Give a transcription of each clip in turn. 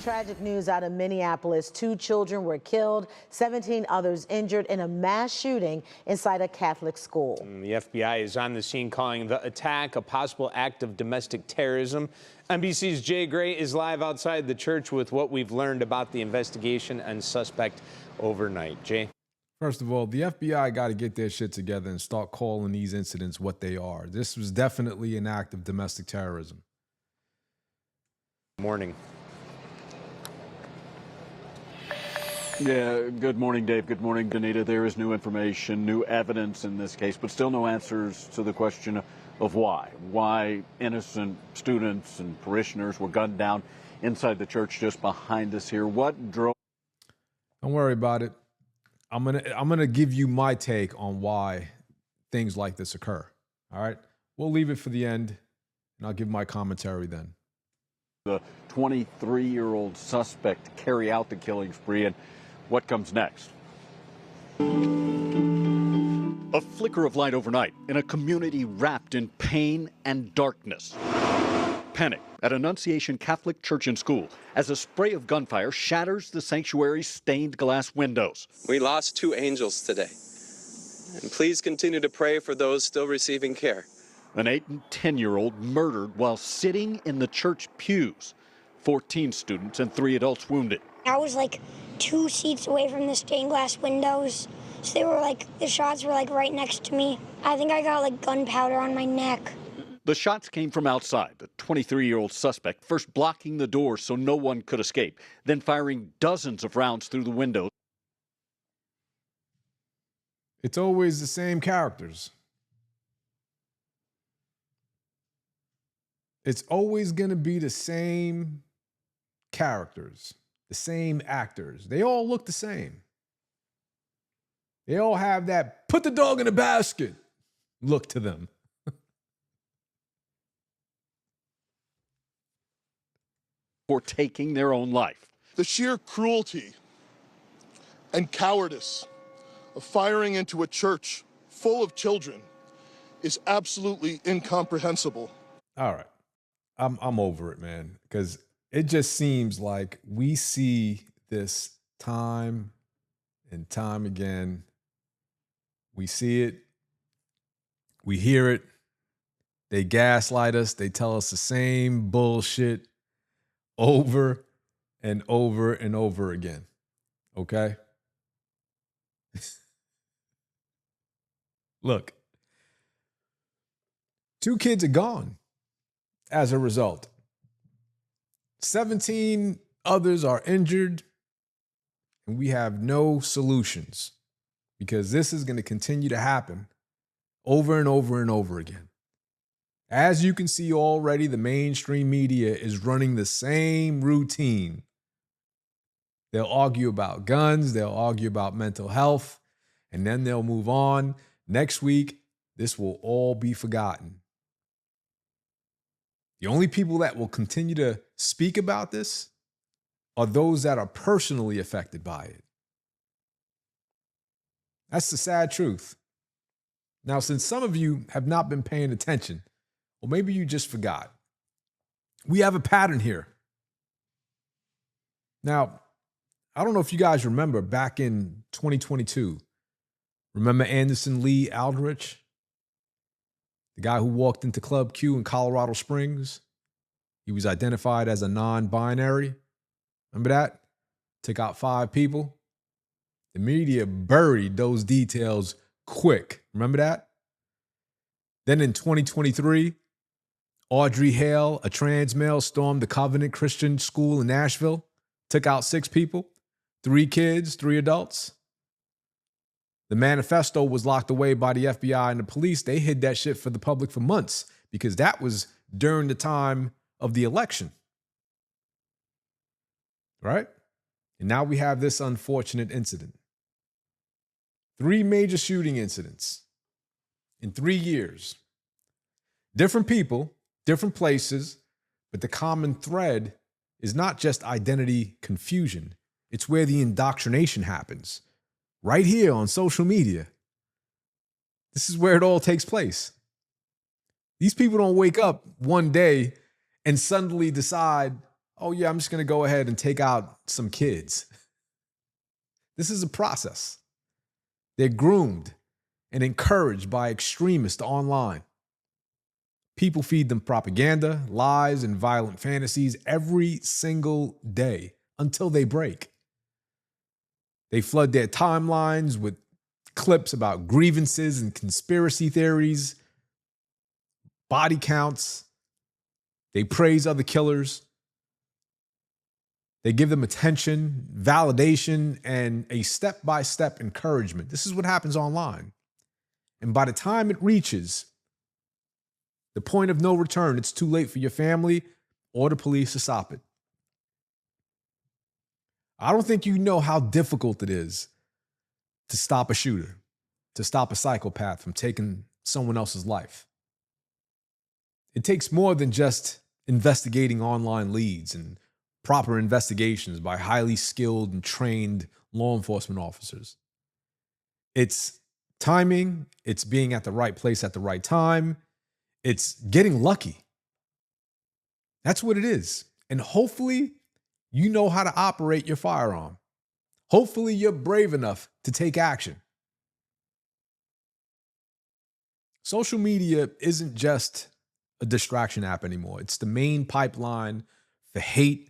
Tragic news out of Minneapolis. 2 children were killed, 17 others injured in a mass shooting inside a Catholic school. The FBI is on the scene calling the attack a possible act of domestic terrorism. NBC's Jay Gray is live outside the church with what we've learned about the investigation and suspect overnight. Jay? First of all, the FBI got to get their shit together and start calling these incidents what they are. This was definitely an act of domestic terrorism. Morning. Yeah, good morning, Dave. Good morning, Danita. There is new information, new evidence in this case, but still no answers to the question of why. Why innocent students and parishioners were gunned down inside the church just behind us here. What drove... Don't worry about it. I'm gonna give you my take on why things like this occur. All right? We'll leave it for the end, and I'll give my commentary then. The 23-year-old suspect carry out the killing spree, and what comes next? A flicker of light overnight in a community wrapped in pain and darkness. Panic at Annunciation Catholic Church and School as a spray of gunfire shatters the sanctuary's stained glass windows. We lost 2 angels today. And please continue to pray for those still receiving care. An 8- and 10-year-old murdered while sitting in the church pews. 14 students and 3 adults wounded. I was like 2 seats away from the stained glass windows. So they were like, the shots were like right next to me. I think I got like gunpowder on my neck. The shots came from outside, the 23-year-old suspect first blocking the door so no one could escape, then firing dozens of rounds through the window. It's always the same characters. It's always going to be the same characters, the same actors. They all look the same. They all have that put the dog in a basket look to them. For taking their own life. The sheer cruelty and cowardice of firing into a church full of children is absolutely incomprehensible. All right. I'm over it, man, because it just seems like we see this time and time again. We see it. We hear it. They gaslight us. They tell us the same bullshit over and over and over again. Okay? Look, 2 kids are gone as a result. 17 others are injured, and we have no solutions because this is going to continue to happen over and over and over again. As you can see already, the mainstream media is running the same routine. They'll argue about guns, they'll argue about mental health, and then they'll move on. Next week, this will all be forgotten. The only people that will continue to speak about this are those that are personally affected by it. That's the sad truth. Now, since some of you have not been paying attention, or maybe you just forgot, we have a pattern here. Now, I don't know if you guys remember back in 2022, remember Anderson Lee Aldrich? The guy who walked into Club Q in Colorado Springs? He was identified as a non-binary. Remember that? Took out 5 people. The media buried those details quick. Remember that? Then in 2023, Audrey Hale, a trans male, stormed the Covenant Christian School in Nashville, took out 6 people, 3 kids, 3 adults. The manifesto was locked away by the FBI and the police. They hid that shit for the public for months because that was during the time of the election. Right? And now we have this unfortunate incident. 3 major shooting incidents in 3 years. Different people, different places, but the common thread is not just identity confusion. It's where the indoctrination happens. Right here on social media. This is where it all takes place. These people don't wake up one day and suddenly decide, oh yeah, I'm just going to go ahead and take out some kids. This is a process. They're groomed and encouraged by extremists online. People feed them propaganda, lies, and violent fantasies every single day until they break. They flood their timelines with clips about grievances and conspiracy theories, body counts. They praise other killers. They give them attention, validation, and a step-by-step encouragement. This is what happens online. And by the time it reaches the point of no return, it's too late for your family or the police to stop it. I don't think you know how difficult it is to stop a shooter, to stop a psychopath from taking someone else's life. It takes more than just investigating online leads and proper investigations by highly skilled and trained law enforcement officers. It's timing, it's being at the right place at the right time, it's getting lucky. That's what it is. And hopefully, you know how to operate your firearm. Hopefully, you're brave enough to take action. Social media isn't just a distraction app anymore. It's the main pipeline for hate.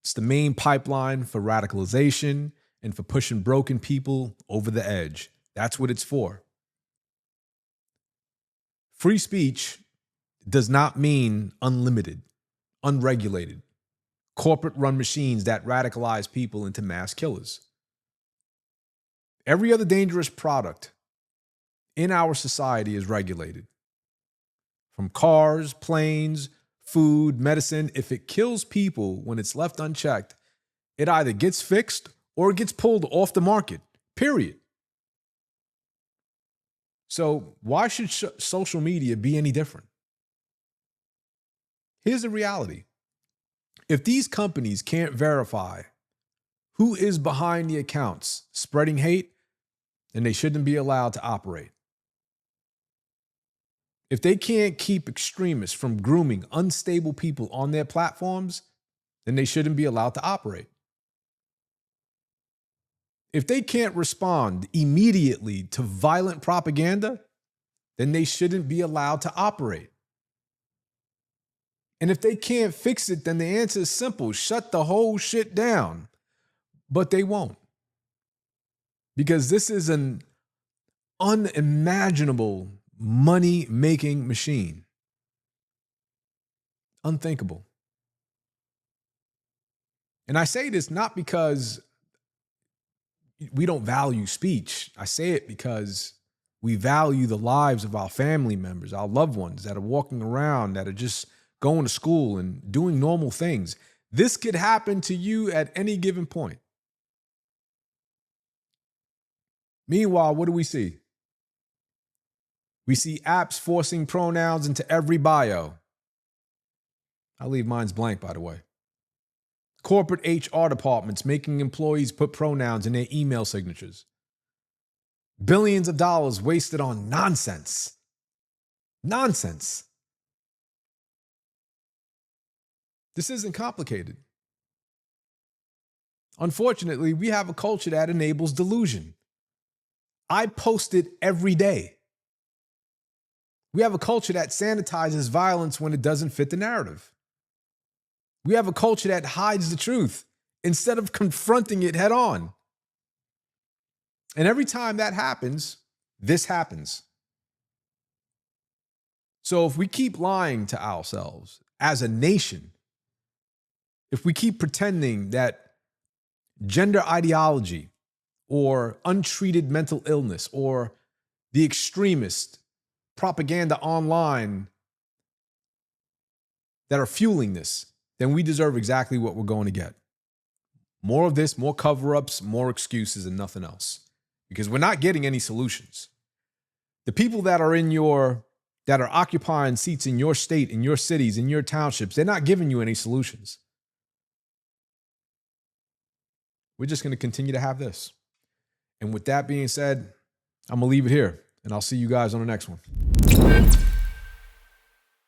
It's the main pipeline for radicalization and for pushing broken people over the edge. That's what it's for. Free speech does not mean unlimited, unregulated, corporate-run machines that radicalize people into mass killers. Every other dangerous product in our society is regulated. From cars, planes, food, medicine, if it kills people when it's left unchecked, it either gets fixed or it gets pulled off the market, period. So why should social media be any different? Here's the reality. If these companies can't verify who is behind the accounts spreading hate, then they shouldn't be allowed to operate. If they can't keep extremists from grooming unstable people on their platforms, then they shouldn't be allowed to operate. If they can't respond immediately to violent propaganda, then they shouldn't be allowed to operate. And if they can't fix it, then the answer is simple: shut the whole shit down. But they won't. Because this is an unimaginable money-making machine. Unthinkable. And I say this not because we don't value speech. I say it because we value the lives of our family members, our loved ones that are walking around, that are just going to school and doing normal things. This could happen to you at any given point. Meanwhile, what do we see? We see apps forcing pronouns into every bio. I leave mine's blank, by the way. Corporate HR departments making employees put pronouns in their email signatures. Billions of dollars wasted on nonsense. Nonsense. This isn't complicated. Unfortunately, we have a culture that enables delusion. I post it every day. We have a culture that sanitizes violence when it doesn't fit the narrative. We have a culture that hides the truth instead of confronting it head on. And every time that happens, this happens. So if we keep lying to ourselves as a nation, if we keep pretending that gender ideology or untreated mental illness or the extremist propaganda online that are fueling this, then we deserve exactly what we're going to get. More of this, more cover-ups, more excuses, and nothing else. Because we're not getting any solutions. The people that are occupying seats in your state, in your cities, in your townships, they're not giving you any solutions. We're just going to continue to have this. And with that being said, I'm going to leave it here, and I'll see you guys on the next one.